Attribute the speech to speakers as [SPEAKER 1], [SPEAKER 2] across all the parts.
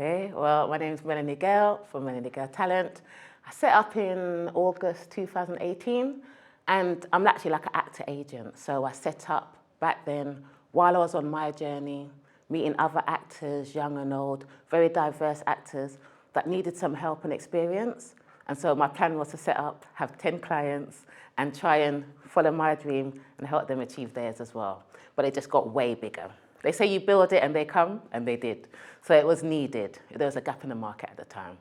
[SPEAKER 1] Okay, well, my name is Melanie Gayle from Melanie Gayle Talent. I set up in August 2018, and I'm actually like an actor agent. So I set up back then while I was on my journey, meeting other actors, young and old, very diverse actors that needed some help and experience. And so my plan was to set up, have 10 clients, and try and follow my dream and help them achieve theirs as well. But it just got way bigger. They say you build it and they come, and they did. So it was needed. There was a gap in the market at the time.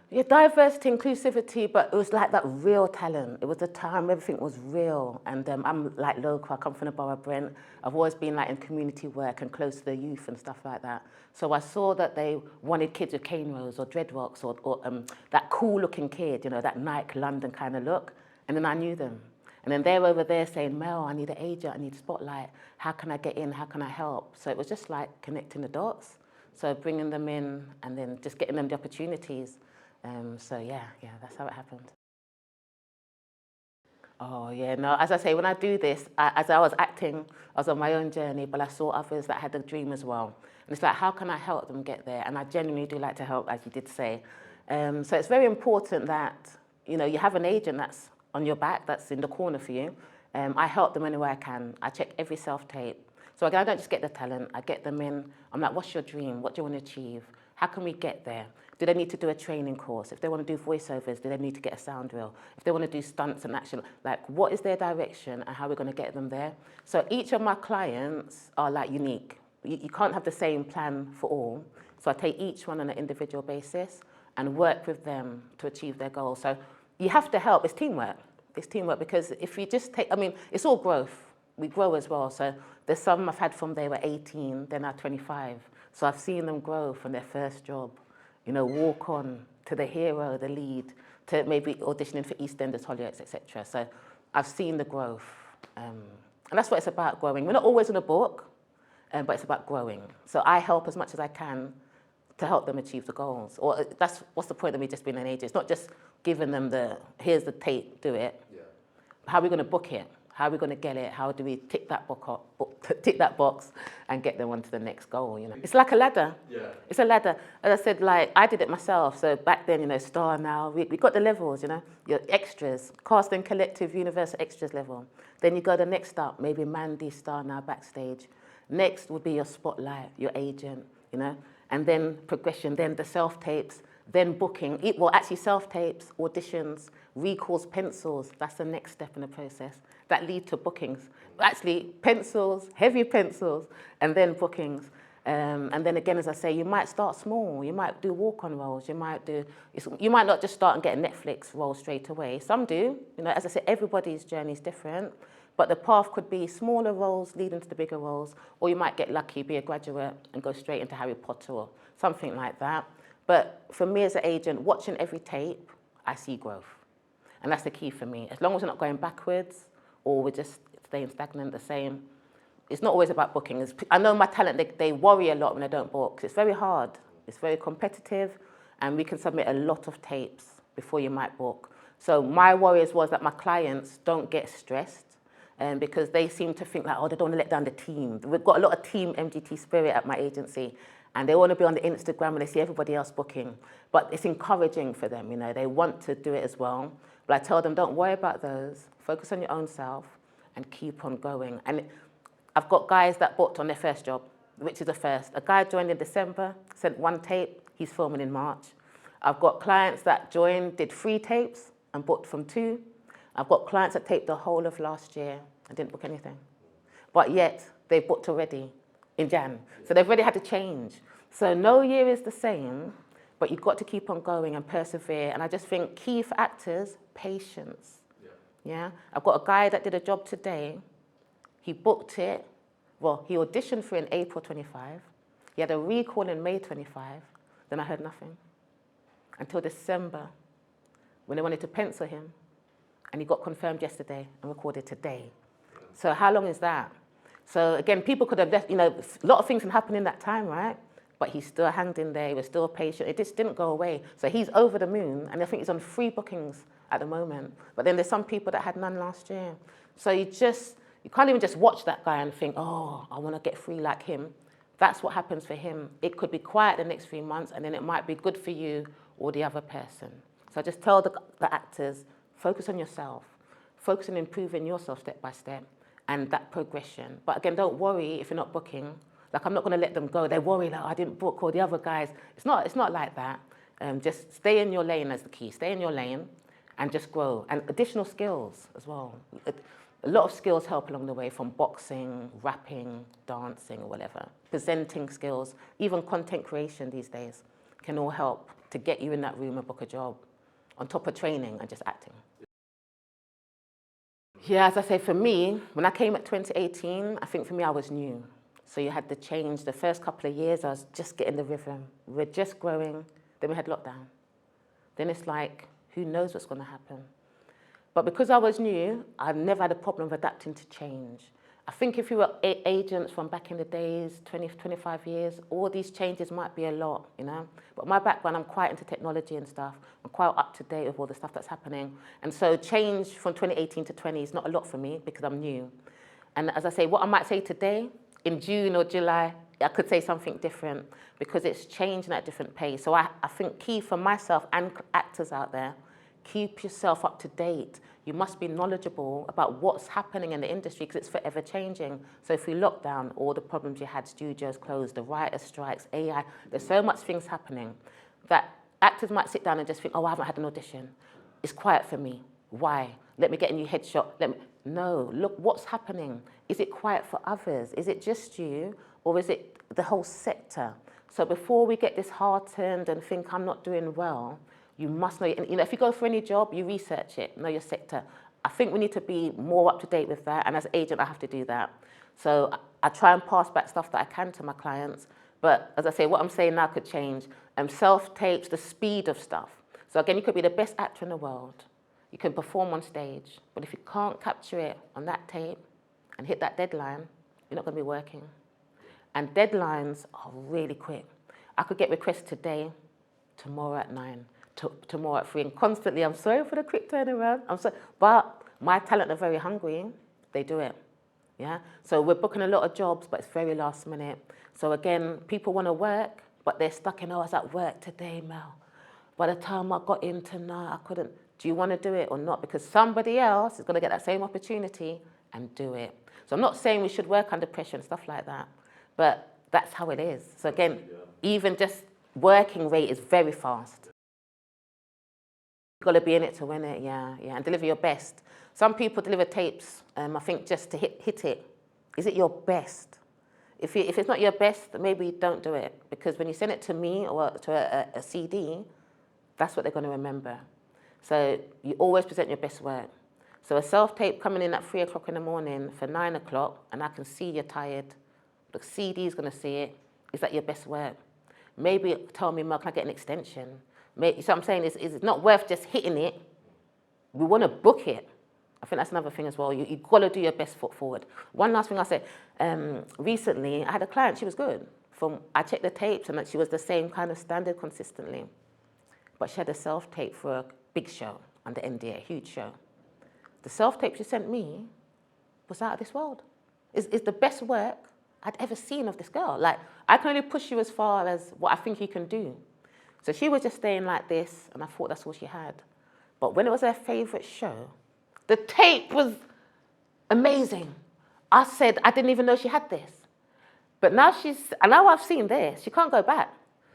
[SPEAKER 1] Yeah, diversity, inclusivity, but it was like that real talent. It was a time everything was real. And I'm like local, I come from the borough of Brent. I've always been like in community work and close to the youth and stuff like that. So I saw that they wanted kids with cane rows or dreadlocks or that cool looking kid, you know, that Nike London kind of look. And then I knew them. And then they're over there saying, Mel, I need an agent, I need a spotlight. How can I get in? How can I help? So it was just like connecting the dots. So bringing them in and then just getting them the opportunities. So yeah, that's how it happened. Oh yeah, no, as I say, when I do this, as I was acting, I was on my own journey, but I saw others that had a dream as well. And it's like, how can I help them get there? And I genuinely do like to help, as you did say. So it's very important that, you know, you have an agent that's on your back, that's in the corner for you. I help them any way I can. I check every self-tape. So again, I don't just get the talent, I get them in. I'm like, what's your dream? What do you want to achieve? How can we get there? Do they need to do a training course? If they want to do voiceovers, do they need to get a sound reel? If they want to do stunts and action, like what is their direction and how we're going to get them there? So each of my clients are like unique. You can't have the same plan for all. So I take each one on an individual basis and work with them to achieve their goals. So you have to help. It's teamwork. It's teamwork because if you just take, I mean, it's all growth. We grow as well. So there's some I've had from they were 18, they're now 25. So I've seen them grow from their first job, you know, walk on to the hero, the lead, to maybe auditioning for EastEnders, Hollyoaks, etc. So I've seen the growth. And that's what it's about, growing. We're not always in a book, but it's about growing. So I help as much as I can to help them achieve the goals. Or that's what's the point of me just being an agent. It's not just giving them here's the tape, do it. Yeah. How are we going to book it? How are we going to get it? How do we tick that box and get them onto the next goal? You know, it's like a ladder. Yeah. It's a ladder. As I said, like I did it myself. So back then, you know, Star Now, we got the levels. You know, your extras, cast and collective, universal extras level. Then you go the next up, maybe Mandy, Star Now, backstage. Next would be your spotlight, your agent. You know, and then progression, then the self tapes. Then booking, well actually self-tapes, auditions, recalls, pencils, that's the next step in the process that lead to bookings. Actually, pencils, heavy pencils, and then bookings. And then again, as I say, you might start small, you might do walk-on roles, you might not just start and get a Netflix role straight away. Some do, you know, as I said, everybody's journey is different, but the path could be smaller roles leading to the bigger roles, or you might get lucky, be a graduate, and go straight into Harry Potter or something like that. But for me as an agent, watching every tape, I see growth. And that's the key for me. As long as we're not going backwards or we're just staying stagnant the same, it's not always about booking. I know my talent, they worry a lot when they don't book. It's very hard. It's very competitive. And we can submit a lot of tapes before you might book. So my worries was that my clients don't get stressed because they seem to think like, oh, they don't want to let down the team. We've got a lot of team MGT spirit at my agency. And they want to be on the Instagram and they see everybody else booking. But it's encouraging for them, you know, they want to do it as well. But I tell them, don't worry about those. Focus on your own self and keep on going. And I've got guys that booked on their first job, which is the first. A guy joined in December, sent 1 tape, he's filming in March. I've got clients that joined, did 3 tapes and booked from 2. I've got clients that taped the whole of last year and didn't book anything. But yet, they booked already in Jan. So they've already had to change. So no year is the same, but you've got to keep on going and persevere. And I just think key for actors, patience. Yeah. I've got a guy that did a job today. He booked it. Well, he auditioned for it in April 25. He had a recall in May 25. Then I heard nothing until December when they wanted to pencil him. And he got confirmed yesterday and recorded today. So how long is that? So again, people could have left, you know, a lot of things can happen in that time, right? But he still hanged in there, he was still patient. It just didn't go away. So he's over the moon, and I think he's on 3 bookings at the moment. But then there's some people that had none last year. So you can't even just watch that guy and think, oh, I want to get free like him. That's what happens for him. It could be quiet the next 3 months, and then it might be good for you or the other person. So I just tell the actors, focus on yourself. Focus on improving yourself step by step and that progression. But again, don't worry if you're not booking. Like, I'm not going to let them go. They worry, like, oh, I didn't book, or the other guys. It's not like that. Just stay in your lane as the key. Stay in your lane and just grow. And additional skills as well. A lot of skills help along the way, from boxing, rapping, dancing, or whatever. Presenting skills, even content creation these days can all help to get you in that room and book a job, on top of training and just acting. Yeah, as I say, for me, when I came at 2018, I think for me I was new. So you had the change. The first couple of years, I was just getting the rhythm. We were just growing. Then we had lockdown. Then it's like, who knows what's going to happen? But because I was new, I never had a problem of adapting to change. I think if you were agents from back in the days, 20, 25 years, all these changes might be a lot, you know? But my background, I'm quite into technology and stuff. I'm quite up to date with all the stuff that's happening. And so change from 2018 to 20 is not a lot for me because I'm new. And as I say, what I might say today, in June or July, I could say something different because it's changing at a different pace. So I think key for myself and actors out there, keep yourself up to date. You must be knowledgeable about what's happening in the industry because it's forever changing. So if we lock down all the problems you had, studios closed, the writers' strikes, AI, there's so much things happening that actors might sit down and just think, oh, I haven't had an audition. It's quiet for me. Why? Let me get a new headshot. No, look what's happening. Is it quiet for others? Is it just you, or is it the whole sector? So before we get disheartened and think I'm not doing well, you must know, and, you know, if you go for any job, you research it, know your sector. I think we need to be more up to date with that, and as an agent, I have to do that. So I try and pass back stuff that I can to my clients, but as I say, what I'm saying now could change. Self-tapes, the speed of stuff. So again, you could be the best actor in the world. You can perform on stage, but if you can't capture it on that tape and hit that deadline, you're not going to be working. And deadlines are really quick. I could get requests today, tomorrow at 9, tomorrow at 3, and constantly, I'm sorry for the quick turnaround, but my talent are very hungry, they do it, yeah? So we're booking a lot of jobs, but it's very last minute. So again, people want to work, but they're stuck in, oh, I was at work today, Mel. By the time I got in tonight, I couldn't. Do you want to do it or not? Because somebody else is going to get that same opportunity and do it. So I'm not saying we should work under pressure and stuff like that, but that's how it is. So again, even just working rate is very fast. You've got to be in it to win it, yeah, and deliver your best. Some people deliver tapes, I think, just to hit it. Is it your best? If it's not your best, maybe don't do it. Because when you send it to me or to a CD, that's what they're going to remember. So you always present your best work. So a self-tape coming in at 3 o'clock in the morning for 9 o'clock, and I can see you're tired. The CD is going to see it. Is that your best work? Maybe tell me, Mel, can I get an extension? Maybe, so I'm saying it's not worth just hitting it. We want to book it. I think that's another thing as well. You've got to do your best foot forward. One last thing I said, recently I had a client, she was good. I checked the tapes and she was the same kind of standard consistently. But she had a self-tape for a big show under NDA, a huge show. The self-tape she sent me was out of this world. It's the best work I'd ever seen of this girl. Like, I can only push you as far as what I think you can do. So she was just staying like this, and I thought that's all she had. But when it was her favorite show, the tape was amazing. I said, I didn't even know she had this. But now now I've seen this, she can't go back.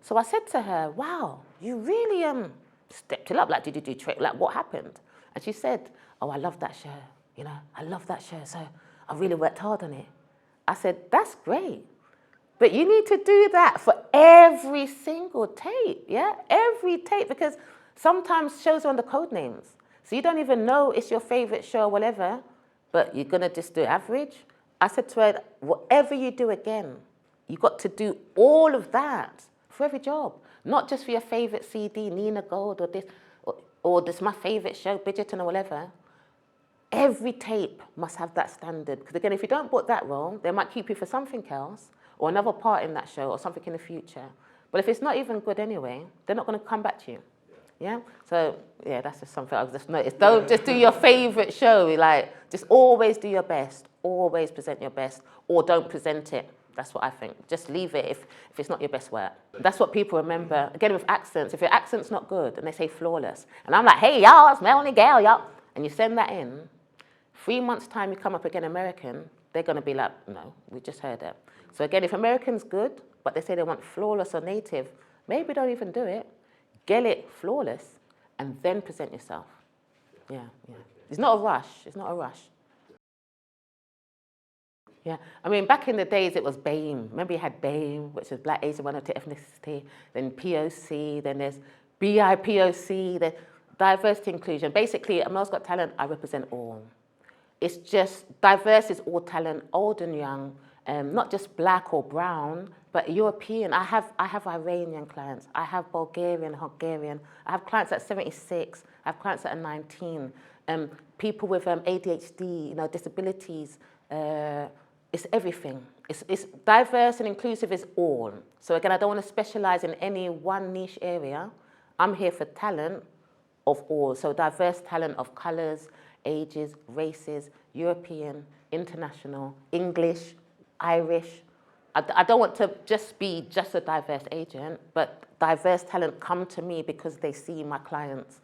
[SPEAKER 1] So I said to her, wow, you really stepped it up. Like, did you do trick? Like, what happened? And she said, oh, I love that show. You know, I love that show. So I really worked hard on it. I said, that's great. But you need to do that for every single tape, yeah? Every tape, because sometimes shows are under code names. So you don't even know it's your favorite show or whatever, but you're gonna just do average. I said to her, whatever you do again, you've got to do all of that for every job. Not just for your favorite CD, Nina Gold, or this my favorite show, Bridgerton or whatever. Every tape must have that standard. Because again, if you don't book that role, they might keep you for something else, or another part in that show, or something in the future. But if it's not even good anyway, they're not going to come back to you. Yeah? So, yeah, that's just something I've just noticed. Don't just do your favorite show. Like, just always do your best. Always present your best. Or don't present it. That's what I think. Just leave it if it's not your best work. That's what people remember. Again, with accents, if your accent's not good and they say flawless, and I'm like, hey, y'all, it's Melanie Gayle, y'all, and you send that in, 3 months' time you come up again American, they're going to be like, no, we just heard it. So again, if American's good, but they say they want flawless or native, maybe don't even do it. Get it flawless, and then present yourself. Yeah, yeah. It's not a rush. It's not a rush. Yeah, I mean, back in the days, it was BAME. Remember you had BAME, which is Black, Asian, Minority, Ethnicity, then POC, then there's BIPOC, then diversity, inclusion. Basically, at Mel's Got Talent, I represent all. It's just, diverse is all talent, old and young, not just black or brown, but European. I have Iranian clients. I have Bulgarian, Hungarian. I have clients at 76. I have clients at 19. People with ADHD, disabilities. It's everything. It's diverse and inclusive is all. So again, I don't want to specialize in any one niche area. I'm here for talent of all. So diverse talent of colors, ages, races, European, international, English, Irish. I don't want to just be just a diverse agent, but diverse talent come to me because they see my clients.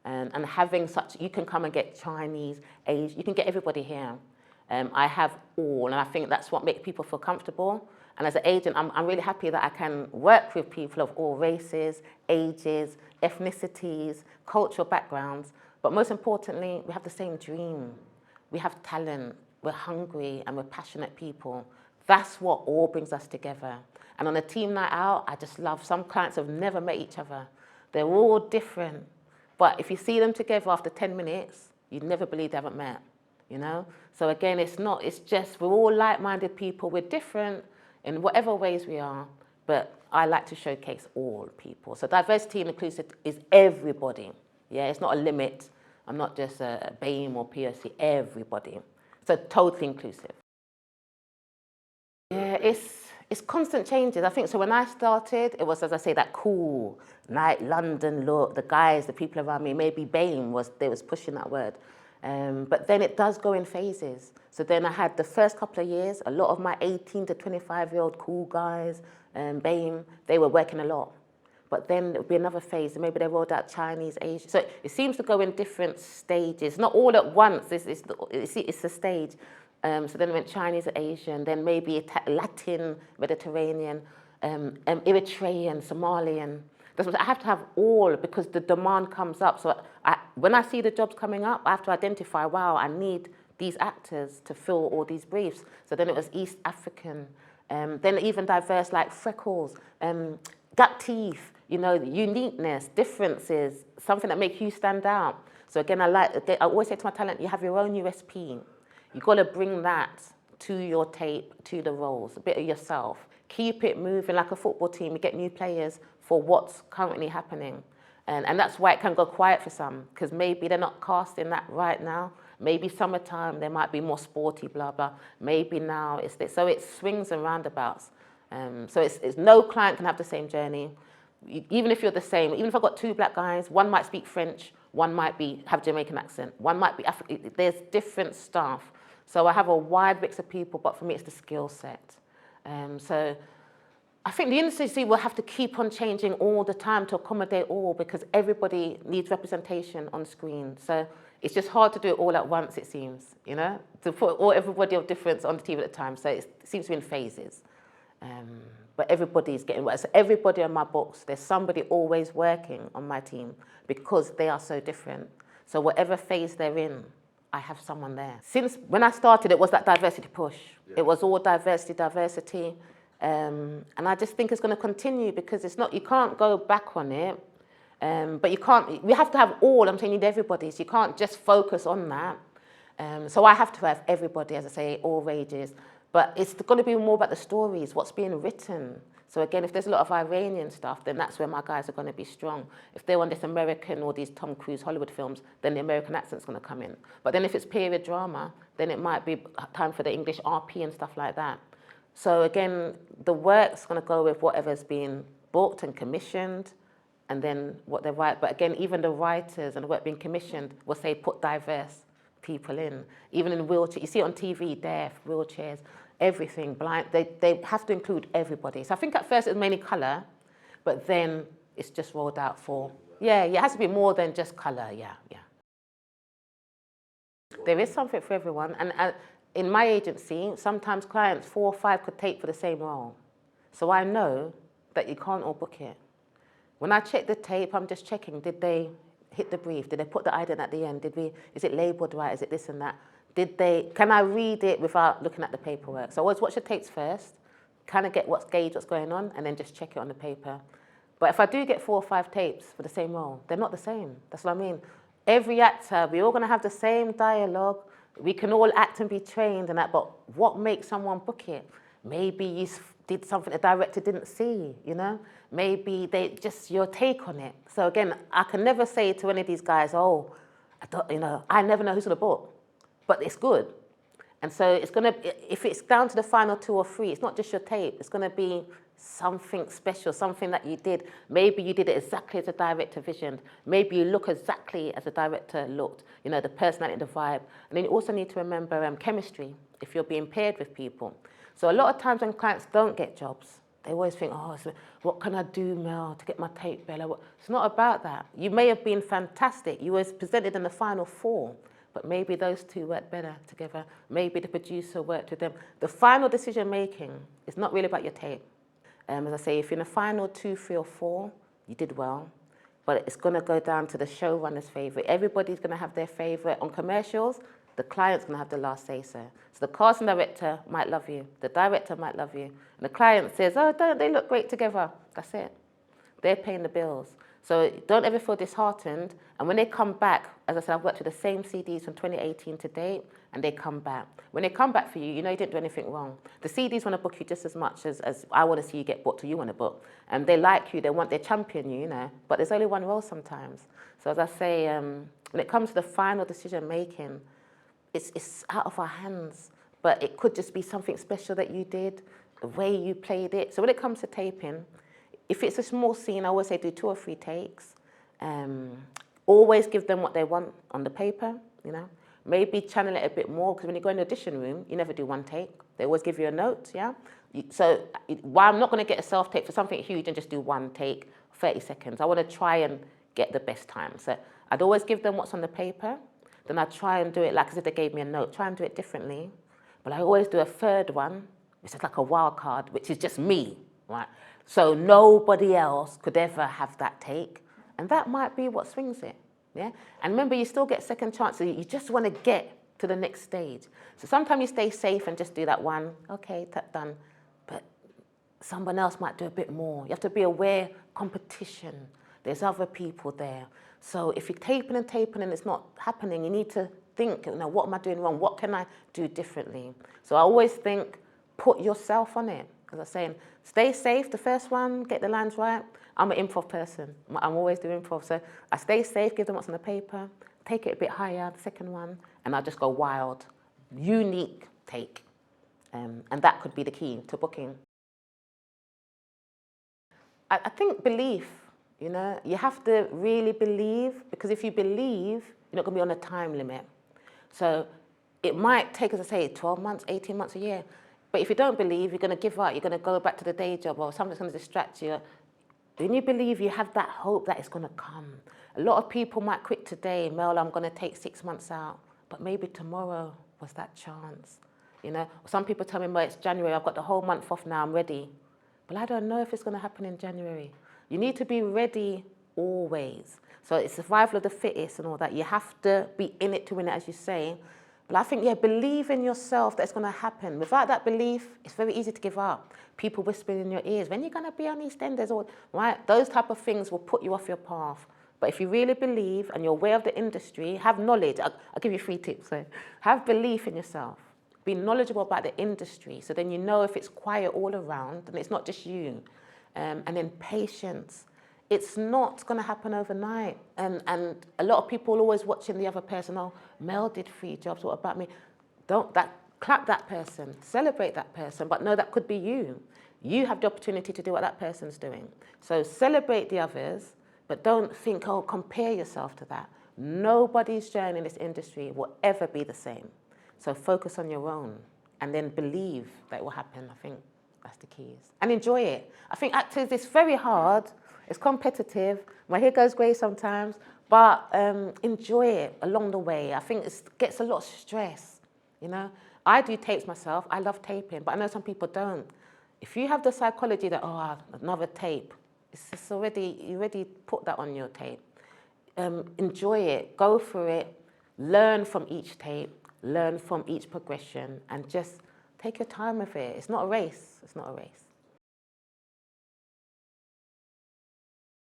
[SPEAKER 1] And having such, you can come and get Chinese, Asian, you can get everybody here. I have all, and I think that's what makes people feel comfortable. And as an agent, I'm really happy that I can work with people of all races, ages, ethnicities, cultural backgrounds. But most importantly, we have the same dream. We have talent, we're hungry, and we're passionate people. That's what all brings us together. And on a team night out, I just love, some clients have never met each other. They're all different. But if you see them together after 10 minutes, you'd never believe they haven't met. So again, it's just, we're all like-minded people. We're different in whatever ways we are, but I like to showcase all people. So diversity and inclusive is everybody. Yeah, it's not a limit. I'm not just a BAME or POC, everybody. So totally inclusive. Yeah, it's constant changes. I think so when I started, it was, as I say, that cool night London look, the guys, the people around me, maybe BAME they was pushing that word. But then it does go in phases. So then I had the first couple of years, a lot of my 18 to 25-year-old cool guys, BAME, they were working a lot. But then it would be another phase, and maybe they rolled out Chinese, Asian. So it seems to go in different stages, not all at once, it's a stage. So then it went Chinese, Asian, then maybe Latin, Mediterranean, Eritrean, Somalian. I have to have all because the demand comes up. So when I see the jobs coming up, I have to identify, wow, I need these actors to fill all these briefs. So then it was East African, then even diverse like freckles, gut teeth, uniqueness, differences, something that makes you stand out. So again, I always say to my talent, you have your own USP. You've got to bring that to your tape, to the roles, a bit of yourself. Keep it moving like a football team. You get new players for what's currently happening. And that's why it can go quiet for some, because maybe they're not casting that right now. Maybe summertime, they might be more sporty, blah, blah. Maybe now it's this. So it swings and roundabouts. So it's no client can have the same journey. Even if you're the same, even if I've got two black guys, one might speak French, one might have Jamaican accent, one might be African. There's different stuff. So I have a wide mix of people, but for me, it's the skill set. So I think the industry will have to keep on changing all the time to accommodate all because everybody needs representation on screen. So it's just hard to do it all at once, it seems, to put everybody of difference on the TV at a time. So it seems to be in phases. But everybody's getting work. So everybody on my books, there's somebody always working on my team because they are so different. So whatever phase they're in, I have someone there. Since when I started, it was that diversity push. Yeah. It was all diversity. And I just think it's going to continue because it's not, you can't go back on it. But we have to have all, I'm saying you need everybody. So you can't just focus on that. So I have to have everybody, as I say, all ranges. But it's going to be more about the stories, what's being written. So again, if there's a lot of Iranian stuff, then that's where my guys are going to be strong. If they want this American or these Tom Cruise Hollywood films, then the American accent's going to come in. But then if it's period drama, then it might be time for the English RP and stuff like that. So again, the work's going to go with whatever's being booked and commissioned, and then what they write. But again, even the writers and the work being commissioned will say put diverse people in. Even in wheelchairs, you see it on TV, deaf, wheelchairs, everything, blind. They have to include everybody. So I think at first it was mainly colour, but then it's just rolled out for, yeah, it has to be more than just colour, yeah. There is something for everyone, and in my agency, sometimes clients, 4 or 5 could take for the same role. So I know that you can't all book it. When I check the tape, I'm just checking, did they hit the brief? Did they put the ident at the end? Is it labelled right? Is it this and that? Can I read it without looking at the paperwork? So I always watch the tapes first, kind of gauge what's going on, and then just check it on the paper. But if I do get 4 or 5 tapes for the same role, they're not the same. That's what I mean. Every actor, we're all going to have the same dialogue. We can all act and be trained and that, but what makes someone book it? Maybe you did something the director didn't see, you know? Maybe your take on it. So again, I can never say to any of these guys, oh, I never know who's going to book, but it's good. And so it's going to, if it's down to the final 2 or 3, it's not just your tape. It's going to be something special, something that you did. Maybe you did it exactly as the director visioned. Maybe you look exactly as the director looked, you know, the personality, the vibe. And then you also need to remember chemistry, if you're being paired with people. So a lot of times when clients don't get jobs, they always think, oh, so what can I do, Mel, to get my tape, Bella? It's not about that. You may have been fantastic. You were presented in the final 4. But maybe those 2 worked better together. Maybe the producer worked with them. The final decision making is not really about your tape. As I say, if you're in the final 2, 3, or 4, you did well. But it's going to go down to the showrunner's favourite. Everybody's going to have their favourite. On commercials, the client's going to have the last say-so. So the casting director might love you. The director might love you. And the client says, oh, don't they look great together? That's it. They're paying the bills. So don't ever feel disheartened. And when they come back, as I said, I've worked with the same CDs from 2018 to date, and they come back. When they come back for you, you know you didn't do anything wrong. The CDs want to book you just as much as I want to see you get booked or you want to book. And they like you, they champion you, you know. But there's only one role sometimes. So as I say, when it comes to the final decision making, it's out of our hands. But it could just be something special that you did, the way you played it. So when it comes to taping, if it's a small scene, I always say do 2 or 3 takes. Always give them what they want on the paper, you know. Maybe channel it a bit more, because when you go in the audition room, you never do 1 take. They always give you a note, yeah? Why I'm not going to get a self-tape for something huge and just do 1 take, 30 seconds. I want to try and get the best time. So I'd always give them what's on the paper. Then I'd try and do it like as if they gave me a note. Try and do it differently. But I always do a 3rd one, which is like a wild card, which is just me, right? So nobody else could ever have that take. And that might be what swings it, yeah? And remember, you still get second chances. You just want to get to the next stage. So sometimes you stay safe and just do that 1, okay, done. But someone else might do a bit more. You have to be aware, competition. There's other people there. So if you're taping and it's not happening, you need to think, you know, what am I doing wrong? What can I do differently? So I always think, put yourself on it. As I was saying, stay safe, the first one, get the lines right. I'm an improv person. I'm always doing improv. So I stay safe, give them what's on the paper, take it a bit higher, the second one, and I'll just go wild. Unique take. And that could be the key to booking. I think belief, you know, you have to really believe, because if you believe, you're not going to be on a time limit. So it might take, as I say, 12 months, 18 months, a year. But if you don't believe, you're going to give up, you're going to go back to the day job, or something's going to distract you. When you believe, you have that hope that it's going to come. A lot of people might quit today, Mel, I'm going to take 6 months out. But maybe tomorrow was that chance. You know, some people tell me, well, it's January, I've got the whole month off now, I'm ready. But I don't know if it's going to happen in January. You need to be ready always. So it's survival of the fittest and all that. You have to be in it to win it, as you say. But I think, yeah, believe in yourself that it's going to happen. Without that belief, it's very easy to give up. People whispering in your ears, when are you going to be on EastEnders? Or, right? Those type of things will put you off your path. But if you really believe and you're aware of the industry, have knowledge. I'll give you 3 tips. So have belief in yourself. Be knowledgeable about the industry, so then you know if it's quiet all around and it's not just you. And then patience. It's not going to happen overnight. And a lot of people always watching the other person. Oh, Mel did 3 jobs. What about me? Clap that person. Celebrate that person. But no, that could be you. You have the opportunity to do what that person's doing. So celebrate the others, but don't think, oh, compare yourself to that. Nobody's journey in this industry will ever be the same. So focus on your own and then believe that it will happen. I think that's the keys. And enjoy it. I think actors, it's very hard. It's competitive. My hair goes grey sometimes, but enjoy it along the way. I think it gets a lot of stress, you know. I do tapes myself. I love taping, but I know some people don't. If you have the psychology that, oh, another tape, it's already, you already put that on your tape. Enjoy it, go for it, learn from each tape, learn from each progression, and just take your time with it. It's not a race. It's not a race.